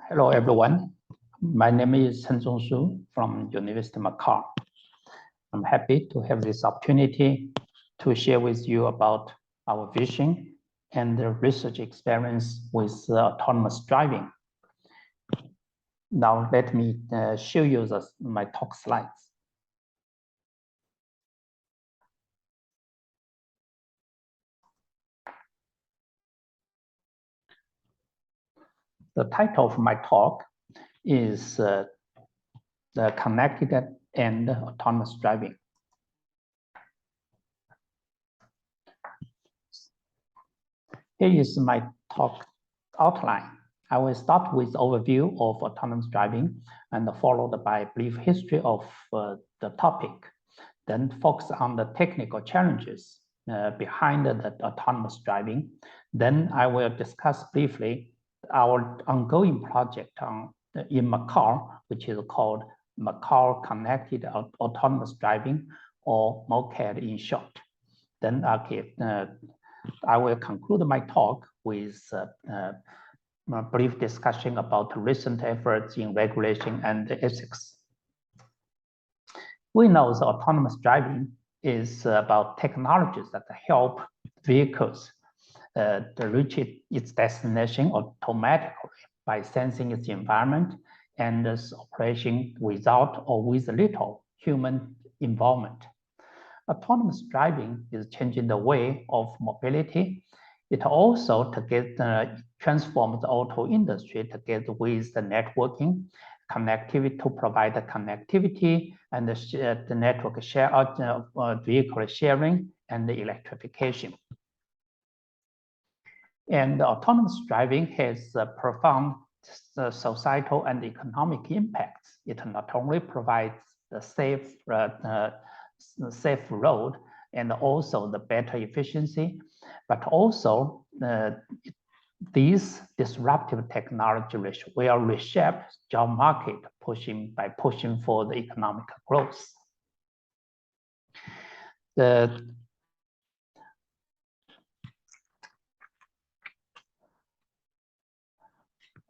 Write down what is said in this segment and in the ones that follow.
Hello, everyone. My name is Chengzhong from University of Macau. I'm happy to have this opportunity to share with you about our vision and the research experience with autonomous driving. Now, let me show you my talk slides. The title of my talk is the connected and autonomous driving. Here is my talk outline. I will start with overview of autonomous driving and followed by a brief history of the topic, then focus on the technical challenges behind the autonomous driving. Then I will discuss briefly our ongoing project in Macau, which is called Macau Connected Autonomous Driving, or MOCAD in short. Then I will conclude my talk with a brief discussion about recent efforts in regulation and ethics. We know that autonomous driving is about technologies that help vehicles to reach its destination automatically by sensing its environment and its operation without or with little human involvement. Autonomous driving is changing the way of mobility. It also transforms the auto industry together with the networking, connectivity to provide the connectivity and the network share, vehicle sharing and the electrification. And autonomous driving has profound societal and economic impacts. It not only provides the safe road and also the better efficiency, but also these disruptive technology will reshape job market by pushing for the economic growth.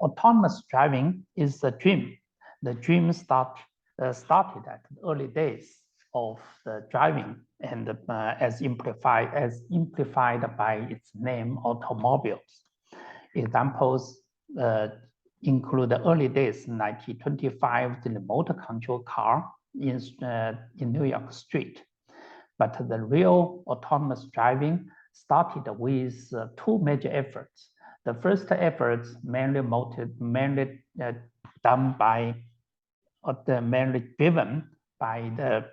Autonomous driving is a dream. The dream started at the early days of the driving and as amplified by its name, automobiles. Examples include the early days, 1925, the remote control car in New York Street. But the real autonomous driving started with two major efforts. The first efforts mainly driven by the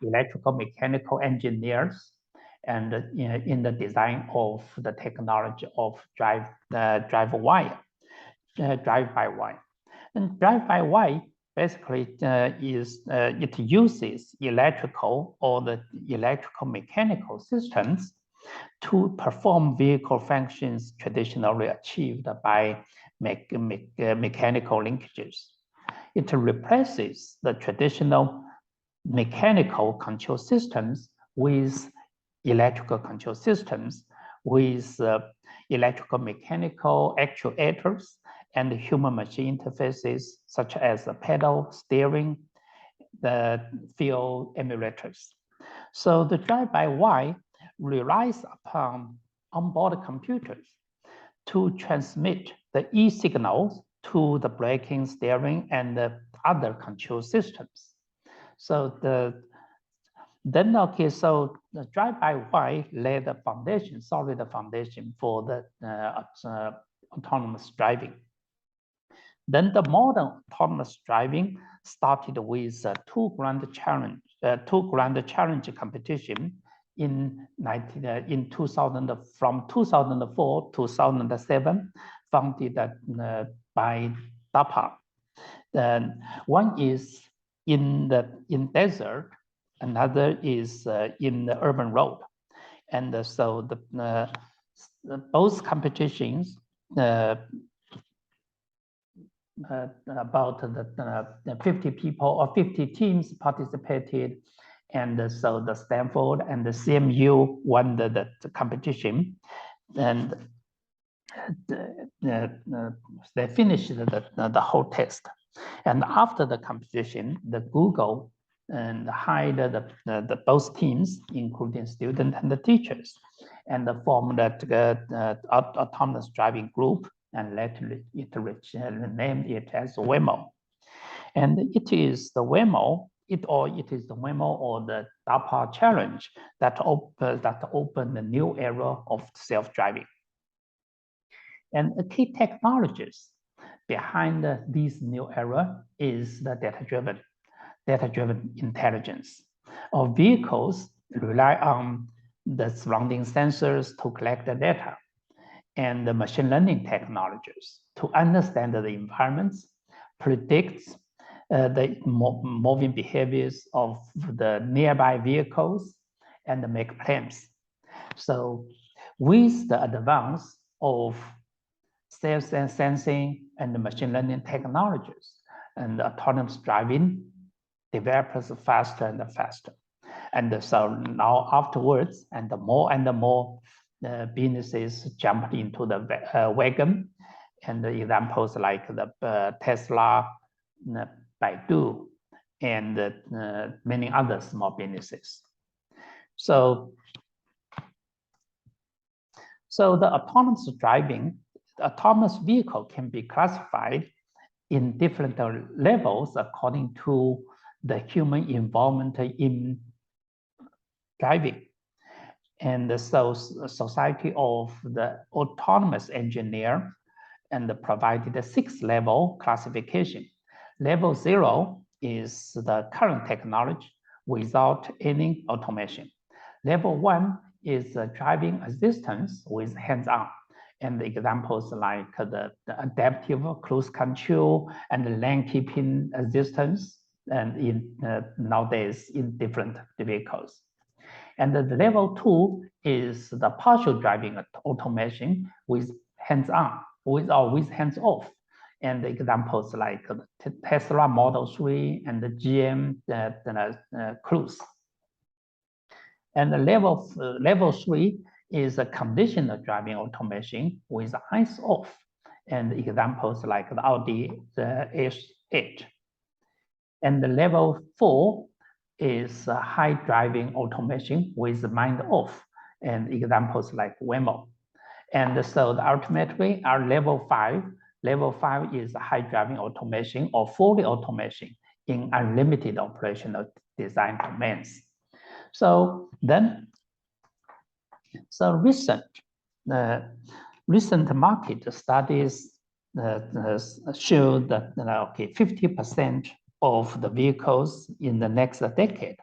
electrical mechanical engineers and in the design of the technology of drive-by-wire. And drive-by-wire basically it uses electrical or the electrical mechanical systems to perform vehicle functions traditionally achieved by mechanical linkages. It replaces the traditional mechanical control systems with electrical control systems with electrical mechanical actuators and human machine interfaces such as the pedal, steering, the field emulators. So the drive-by-wire relies upon onboard computers to transmit the e-signals to the braking, steering, and the other control systems. So the drive-by-wire laid the foundation, solid foundation for the autonomous driving. Then the modern autonomous driving started with two grand challenge competition in 2000, from 2004 to 2007, funded by DARPA. Then one is in desert, another is in the urban road, and so both competitions about the 50 people or 50 teams participated, and so the Stanford and the CMU won the competition. And they finished the whole test. And after the competition, the Google and hired the both teams, including students and the teachers, and formed the autonomous driving group, and later it named it as Waymo. And it is the Waymo, it is the Waymo or the DARPA challenge that opened the new era of self-driving. And the key technologies behind this new era is the data-driven intelligence. Our vehicles rely on the surrounding sensors to collect the data, and the machine learning technologies to understand the environments, predict the moving behaviors of the nearby vehicles, and make plans. So with the advance of sensing and the machine learning technologies, and autonomous driving develops faster and faster. And so now afterwards, and more businesses jumped into the wagon, and the examples like the Tesla, Baidu, and many other small businesses. So the autonomous vehicle can be classified in different levels according to the human involvement in driving. And so Society of the Autonomous Engineer and provided a 6-level classification. Level 0 is the current technology without any automation. Level 1 is driving assistance with hands-on, and examples like the adaptive cruise control and lane keeping assistance, and nowadays in different vehicles. And the level 2 is the partial driving automation with hands-on, with hands-off, and examples like the Tesla Model 3 and the GM Cruise. And the level 3 is a conditional driving automation with eyes off, and examples like the Audi S8. And the level 4 is high driving automation with mind off, and examples like Waymo. And so ultimately our level 5 is high driving automation or fully automation in unlimited operational design domains. So recent market studies show that 50% of the vehicles in the next decade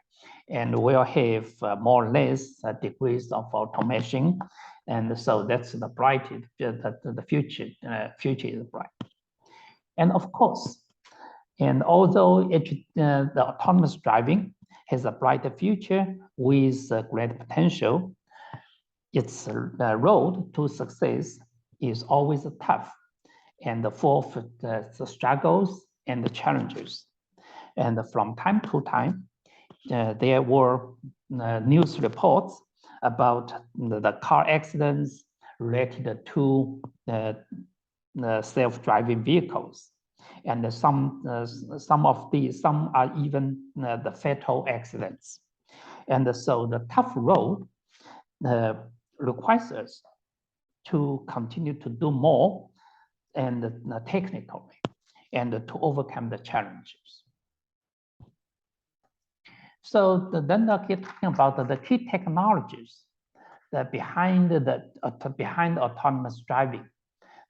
and will have more or less degrees of automation, and so that's the the future is bright. And of course, and although the autonomous driving has a brighter future with great potential, its road to success is always tough and full of the struggles and the challenges. And from time to time, there were news reports about the car accidents related to self-driving vehicles, and some are even the fatal accidents. And so the tough road requires us to continue to do more and technically, and to overcome the challenges. So then talking about the key technologies that behind autonomous driving.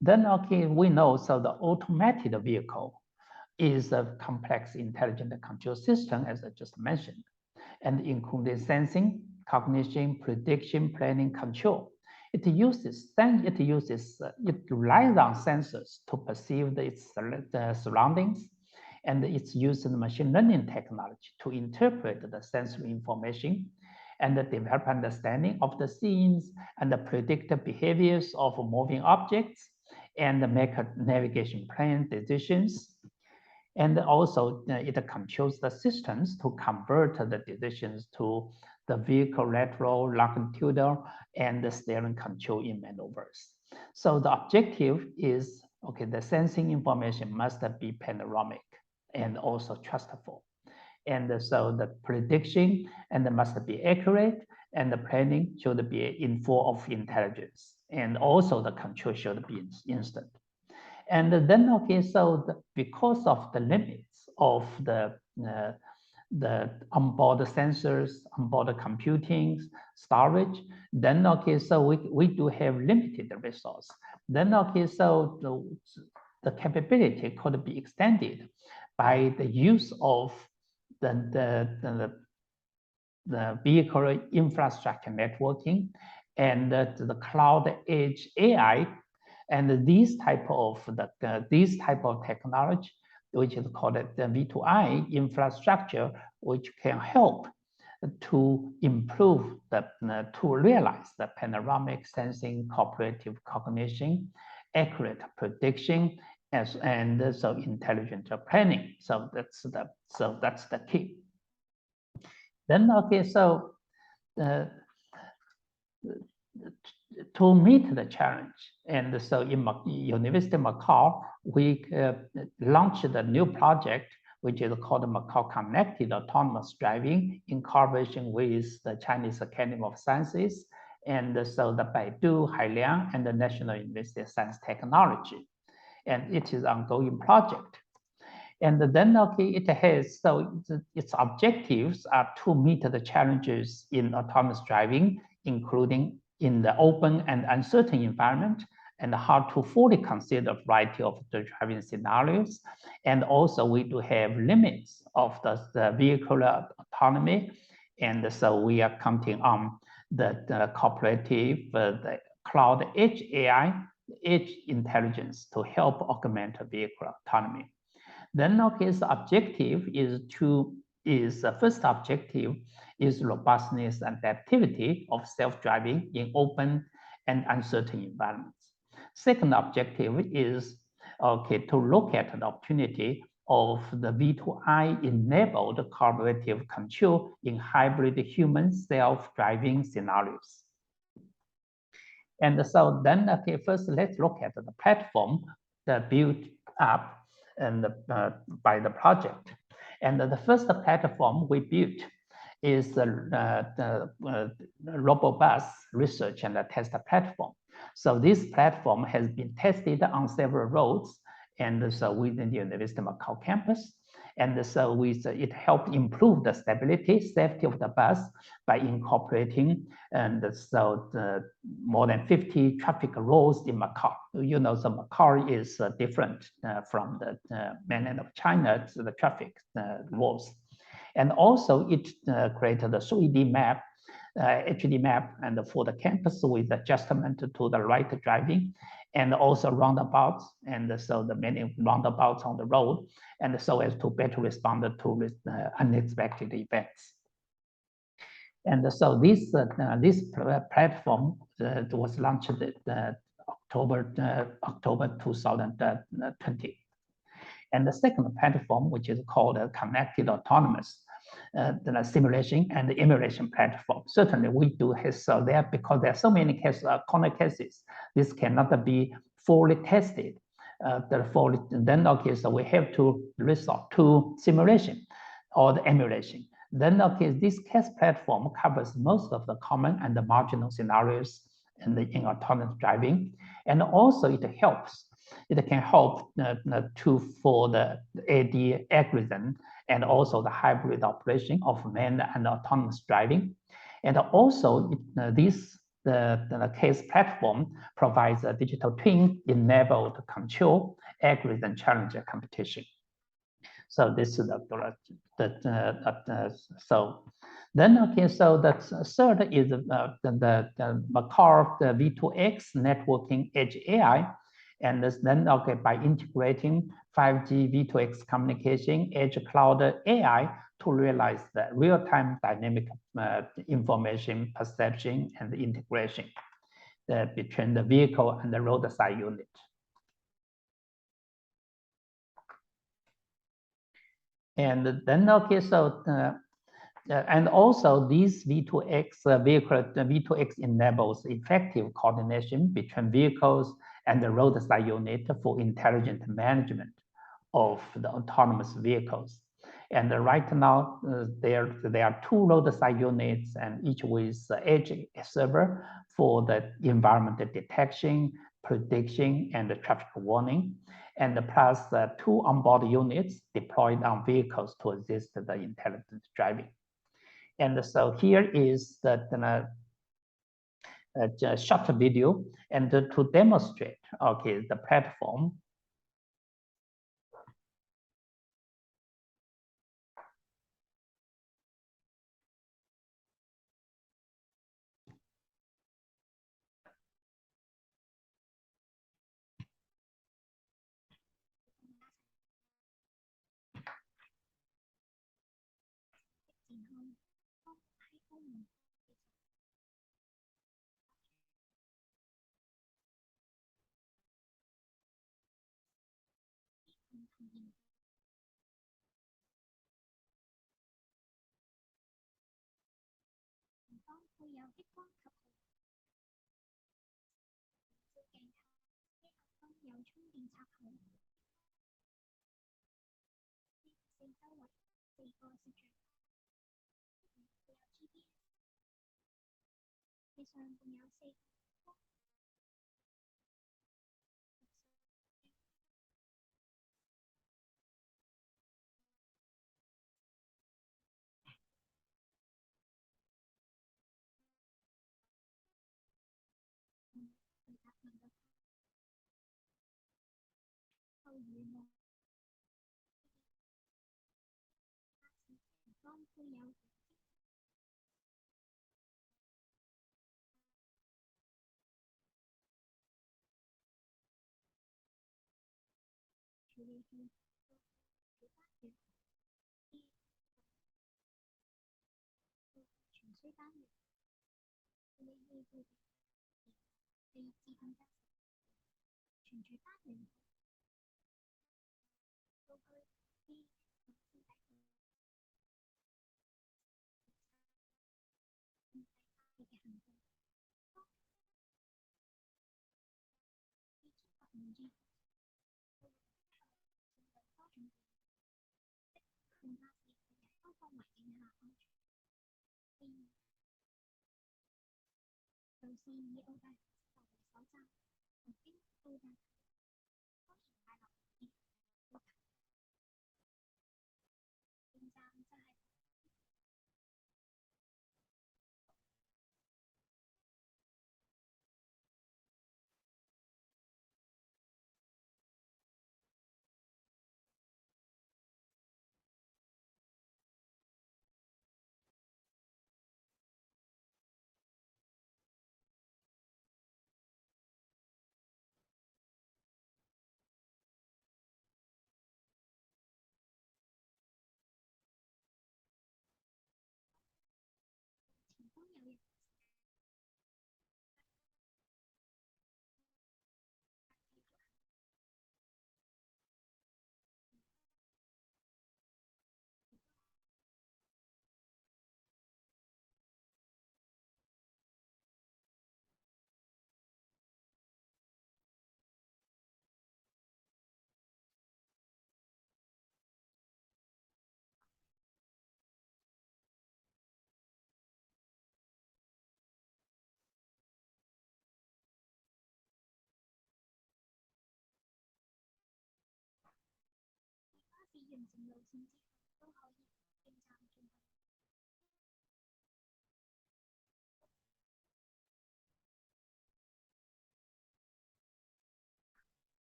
Then we know, so the automated vehicle is a complex intelligent control system, as I just mentioned, and including sensing, cognition, prediction, planning, control. It relies on sensors to perceive its surroundings, and it's using machine learning technology to interpret the sensory information and develop understanding of the scenes and predict the behaviors of moving objects and make navigation plan decisions. And also it controls the systems to convert the decisions to the vehicle lateral, longitudinal, and the steering control in maneuvers. So the objective is, okay, the sensing information must be panoramic and also trustful. And so the prediction and must be accurate, and the planning should be in full of intelligence, and also the control should be instant. And then, okay, so because of the limits of the onboard sensors, onboard computing, storage, then, okay, so we do have limited resource. Then, okay, so the capability could be extended by the use of the vehicle infrastructure networking and the cloud edge AI, and these type of technology, which is called the V2I infrastructure, which can help to improve to realize the panoramic sensing, cooperative cognition, accurate prediction, and so intelligent planning. So that's the key. Then, okay, so to meet the challenge, and so in University of Macau, we launched a new project, which is called Macau Connected Autonomous Driving, in collaboration with the Chinese Academy of Sciences, and so the Baidu, Hailiang, and the National University of Science Technology. And it is an ongoing project. And then, okay, it has, so its objectives are to meet the challenges in autonomous driving, including in the open and uncertain environment, and how to fully consider a variety of the driving scenarios. And also we do have limits of the vehicular autonomy. And so we are counting on the cooperative, the cloud edge AI, edge intelligence to help augment vehicle autonomy. Then, okay, the objective the first objective is robustness and adaptivity of self-driving in open and uncertain environments. Second objective is, okay, to look at the opportunity of the V2I-enabled collaborative control in hybrid human self-driving scenarios. And so then, okay, first let's look at the platform that built up and by the project. And the first platform we built is the RoboBus research and test platform. So this platform has been tested on several roads, and so within the University of Macau campus. And so it helped improve the stability, safety of the bus by incorporating more than 50 traffic rules in Macau. You know, the Macau is different from the mainland of China, the traffic rules. And also it created a 3D map, HD map, and for the campus with adjustment to the right driving, and also roundabouts, and so the many roundabouts on the road, and so as to better respond to unexpected events. And so this platform was launched October 2020. And the second platform, which is called Connected Autonomous the simulation and the emulation platform. Certainly we do have there, because there are so many corner cases, this cannot be fully tested. Then, okay, so we have to resort to simulation or the emulation. Then, okay, this case platform covers most of the common and the marginal scenarios in autonomous driving. And also it can help for the AD algorithm, and also the hybrid operation of manned and autonomous driving. And also the case platform provides a digital twin enabled control algorithm challenger competition. So this is so then, okay, so the third is the Macau V2X networking edge AI. And then, okay, by integrating 5G V2X communication, edge cloud AI to realize the real-time dynamic information perception and integration between the vehicle and the roadside unit. And then, okay, so And also these V2X V2X enables effective coordination between vehicles and the roadside unit for intelligent management of the autonomous vehicles. And right now, there are two roadside units, and each with edge server for the environmental detection, prediction, and the traffic warning, and plus two onboard units deployed on vehicles to assist the intelligent driving. And so here is the short video, and to demonstrate, okay, the platform.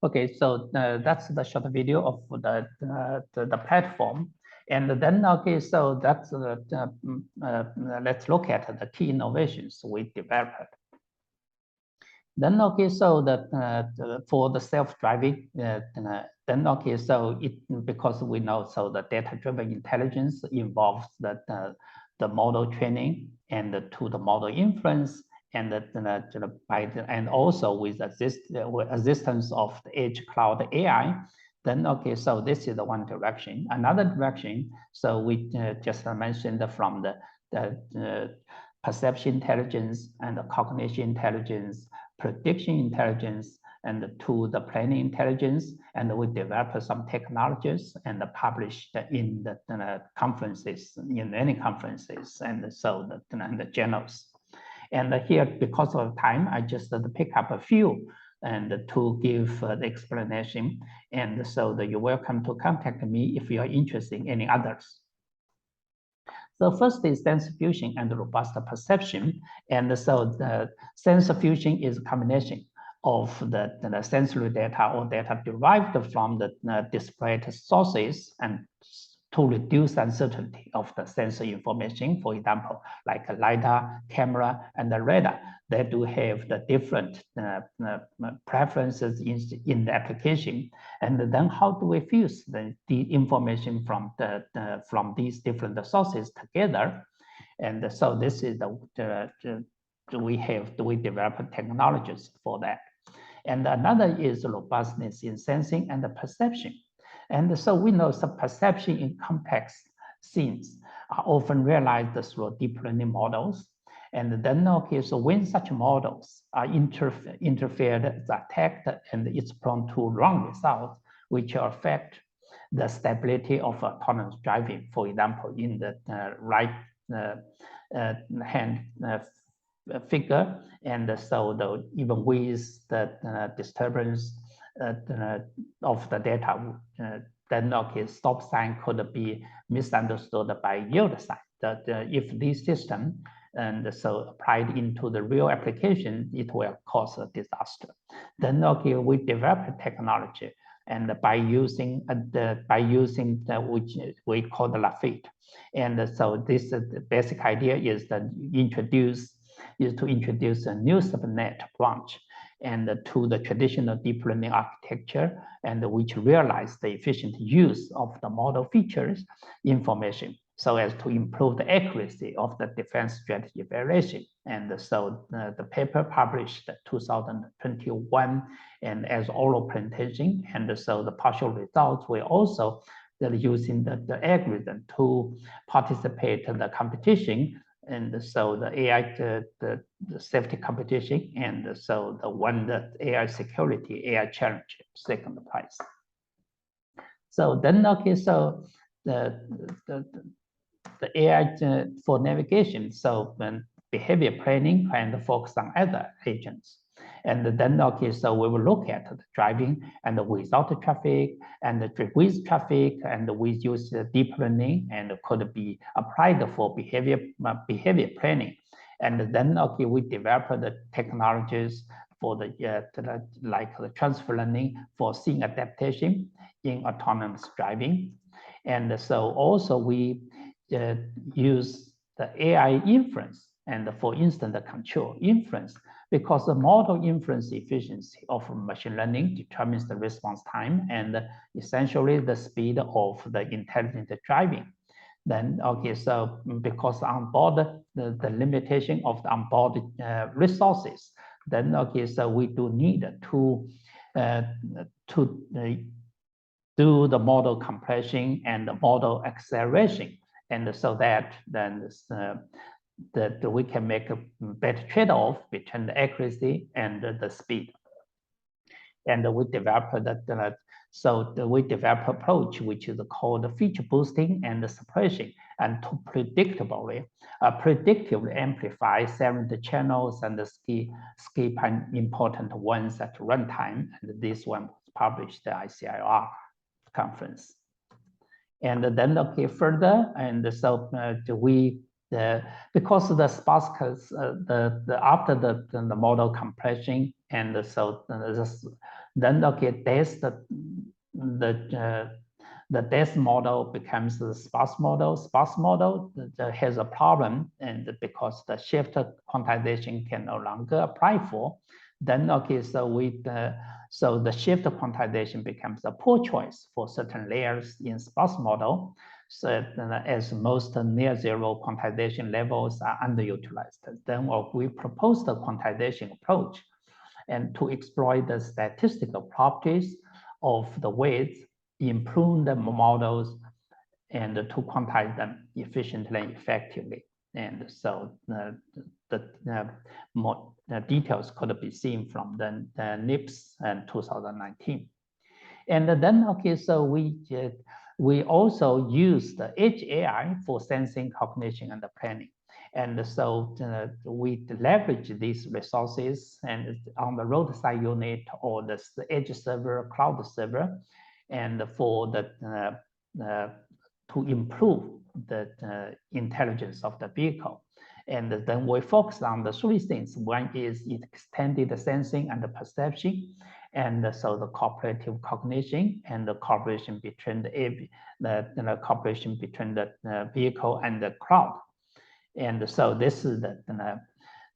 Okay, so that's the short video of the platform. And then, okay, so that's let's look at the key innovations we developed. Then, okay, so for the self-driving, then, okay, so because we know, so the data-driven intelligence involves the model training and to the model inference and also with assistance of the edge cloud AI, then okay, so this is the one direction. Another direction, so we just mentioned from the perception intelligence and the cognition intelligence, prediction intelligence, and to the planning intelligence, and we developed some technologies and published in the conferences, in many conferences, and so the journals. And here, because of time, I just pick up a few and to give the explanation. And so you're welcome to contact me if you are interested in any others. So first is sensor fusion and robust perception. And so the sensor fusion is a combination of the sensory data or data derived from the displayed sources and to reduce uncertainty of the sensor information. For example, like a LiDAR, camera, and the radar, they do have the different preferences in the application. And then how do we fuse the information from these different sources together? And so this is we develop technologies for that. And another is robustness in sensing and the perception. And so we know some perception in complex scenes are often realized through deep learning models. And then, okay, so when such models are interfered, attacked, and it's prone to wrong results, which affect the stability of autonomous driving. For example, in the right hand figure, and so even with the disturbance of the data, then okay, stop sign could be misunderstood by yield sign. If this system and so applied into the real application, it will cause a disaster. Then okay, we develop technology, and by using which we call the Lafitte. And so this the basic idea is to introduce a new subnet branch and to the traditional deep learning architecture, and which realize the efficient use of the model features information so as to improve the accuracy of the defense strategy evaluation. And so the paper published 2021 and as oral presentation, and so the partial results were also using the algorithm to participate in the competition. And so the AI, the safety competition, and so the AI security, AI challenge, second prize. So then, okay, so the AI for navigation, so behavior planning and focus on other agents. And then, okay, so we will look at the driving and without the traffic and with traffic, and we use deep learning and could be applied for behavior planning. And then, okay, we develop the technologies for like the transfer learning for scene adaptation in autonomous driving. And so also we use the AI inference and for instant control inference, because the model inference efficiency of machine learning determines the response time and essentially the speed of the intelligent driving. Then, okay, so because on board the limitation of the onboard resources, then, okay, so we do need to do the model compression and the model acceleration, and so that then that we can make a better trade-off between the accuracy and the speed. And we develop we develop approach which is called feature boosting and suppression, and to predictively amplify several channels and skip important ones at runtime. And this one was published at the ICIR conference. And then, okay, further, and so because the sparse after the model compression, and so then, okay, there's the dense model becomes the sparse model. Sparse model has a problem, and because the shift quantization can no longer apply for, then okay, so the shift quantization becomes a poor choice for certain layers in sparse model. So as most near zero quantization levels are underutilized, then we propose the quantization approach and to exploit the statistical properties of the weights, improve the models, and to quantize them efficiently and effectively. And so more details could be seen from the NIPS in 2019. And then, okay, so we also use the edge AI for sensing, cognition, and the planning. And so we leverage these resources and on the roadside unit or the edge server, cloud server, and for the to improve the intelligence of the vehicle. And then we focus on the three things. One is extended sensing and the perception, and so the cooperative cognition and the cooperation between the cooperation between the vehicle and the cloud. And so this is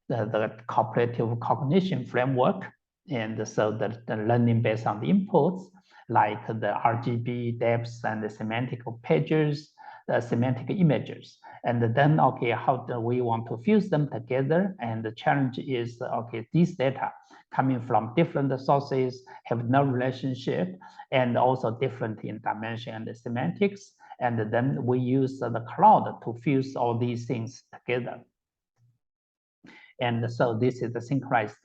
the cooperative cognition framework. And so the learning based on the inputs like the RGB depths and the semantic pages, the semantic images. And then, okay, how do we want to fuse them together? And the challenge is, okay, these data coming from different sources have no relationship and also different in dimension and the semantics. And then we use the cloud to fuse all these things together. And so this is the synchronized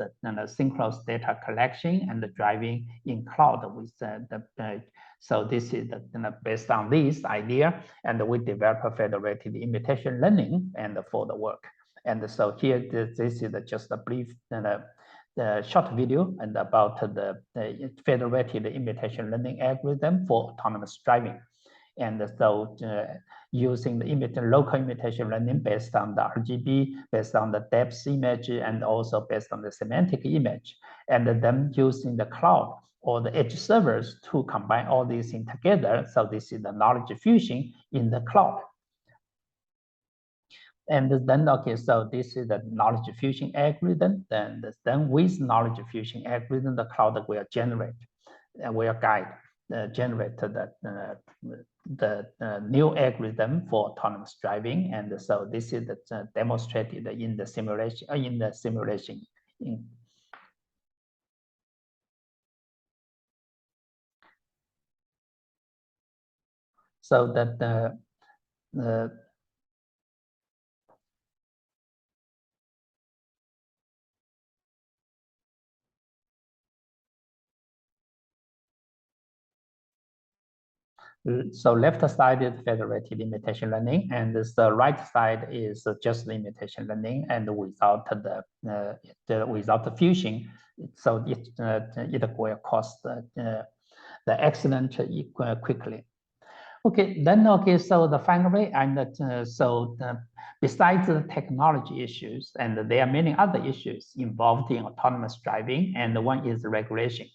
synchronous data collection and the driving in cloud with so this is based on this idea, and we develop a federated imitation learning and for the work. And so here this is just a brief the short video and about the federated imitation learning algorithm for autonomous driving. And so using the local imitation learning based on the RGB, based on the depth image, and also based on the semantic image, and then using the cloud or the edge servers to combine all these things together. So this is the knowledge fusion in the cloud. And then, okay, so this is the knowledge fusion algorithm. Then with knowledge fusion algorithm, the cloud will generate, will guide, generate the new algorithm for autonomous driving. And so this is demonstrated in the simulation. So that so left side is federated imitation learning, and the right side is just the imitation learning, and without without the fusion, so it will cost the accident quickly. Okay, then okay, so finally, and besides the technology issues, and there are many other issues involved in autonomous driving, and one is regulation.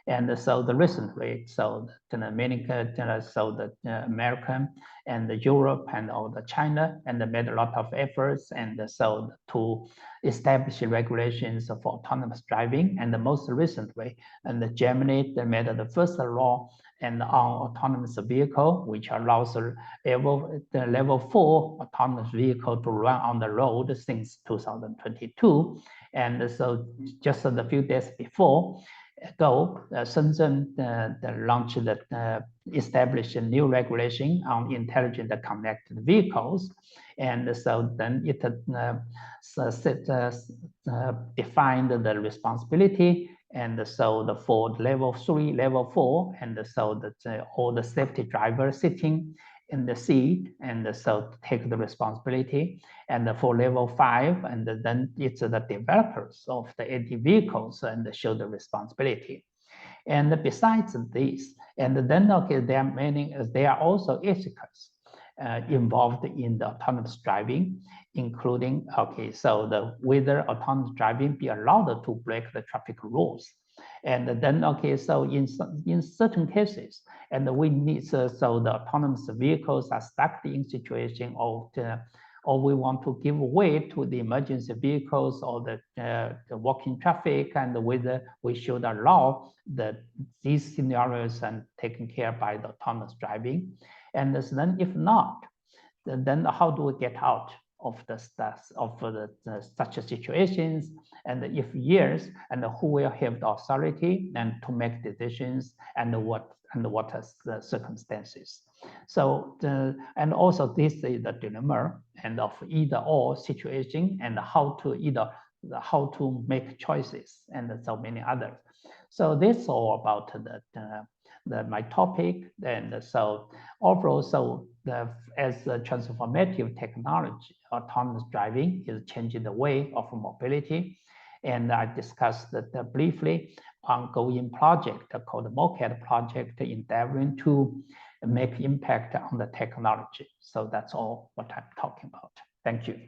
And so recently, so many, so the American and the Europe and all the China, and they made a lot of efforts, and so to establish regulations for autonomous driving. And most recently, and Germany, they made the first law and on autonomous vehicle, which allows the level 4 autonomous vehicle to run on the road since 2022. And so just a few days before ago, Shenzhen launched established a new regulation on intelligent connected vehicles. And so then it defined the responsibility. And so for level 3, level 4, and so that all the safety drivers sitting in the seat, and so take the responsibility. And for level 5, and then it's the developers of the AD vehicles and show the responsibility. And besides this, and then okay, there are also ethicists involved in the autonomous driving, including, okay, so whether autonomous driving be allowed to break the traffic rules. And then, okay, so in certain cases, and we need, so the autonomous vehicles are stuck in situation of or we want to give way to the emergency vehicles or the walking traffic, and whether we should allow these scenarios and taken care by the autonomous driving. And then if not, then how do we get out of such situations, and if yes, and who will have the authority and to make decisions, and what are the circumstances. So and also this is the dilemma and of either or situation, and how to make choices, and so many others. So this is all about my topic. And so overall, so as a transformative technology, autonomous driving is changing the way of mobility. And I discussed that briefly ongoing project called the MOCAD project, endeavoring to make impact on the technology. So that's all what I'm talking about. Thank you.